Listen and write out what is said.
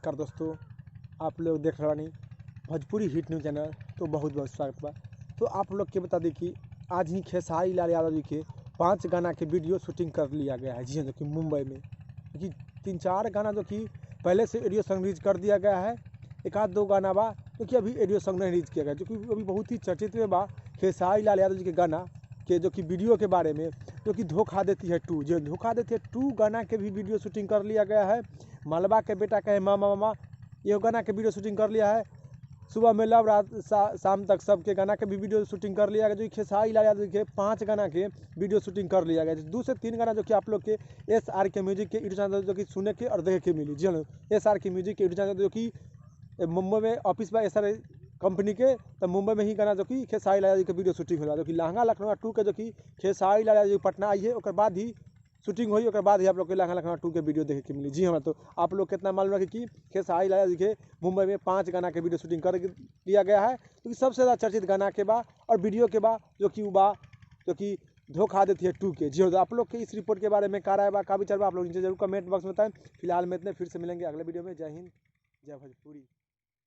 नमस्कार दोस्तों, आप लोग देख रहे बानी भोजपुरी हिट न्यूज़ चैनल। तो बहुत बहुत स्वागत बा। तो आप लोग के बता दी कि आज ही खेसारी लाल यादव जी के 5 गाना के वीडियो शूटिंग कर लिया गया है। जी हाँ, जो कि मुंबई में कि 3-4 गाना जो कि पहले से ऑडियो सॉन्ग रिलीज कर दिया गया है। एक आध 2 गाना बा जो कि अभी ऑडियो सॉन्ग नहीं रिलीज किया गया, जो कि अभी बहुत ही चर्चित में बा खेसारी लाल यादव जी के गाना के जो कि वीडियो के बारे में, जो कि धोखा देती है 2, जो धोखा देती है 2 गाना के भी वीडियो शूटिंग कर लिया गया है। मालवा के बेटा कहे मामा मामा, ये गाना के वीडियो शूटिंग कर लिया है। सुबह में लव, रात शाम तक सबके गाना के भी वीडियो शूटिंग कर लिया गया। जो खेसारी लाल यादव के 5 गाना के वीडियो शूटिंग कर लिया गया। 2 से 3 गाना जो कि आप लोग के SR के म्यूजिक के यूट्यूब चैनल जो कि सुने के और देखे के मिली। जी हाँ, SR के म्यूजिक के यूट्यूब चैनल जो कि मुंबई में ऑफिस बा SR कंपनी के, तो मुंबई में ही गाना जो कि खेसारी लाल यादव के वीडियो शूटिंग हो रहा है। जो कि लहंगा लखनऊ 2 के जो कि खेसारी लाल यादव पटना आई है, और बाद ही शूटिंग हुई, और बाद ही आप लोग के लहंगा लखनऊ 2 के वीडियो देखे के मिली। जी हाँ, तो आप लोग कितना मालूम है कि खेसारी लाल यादव के मुंबई में 5 गाना के वीडियो शूटिंग कर लिया गया है। तो सबसे ज़्यादा चर्चित गाना के बा और वीडियो के बा जो कि धोखा देती है 2 के। जी हाँ, तो आप लोग के इस रिपोर्ट के बारे में क्या राय बा, का विचार बा, आप लोग नीचे जरूर कमेंट बॉक्स में बताएं। फिलहाल में इतने, फिर से मिलेंगे अगले वीडियो में। जय हिंद, जय भोजपुरी।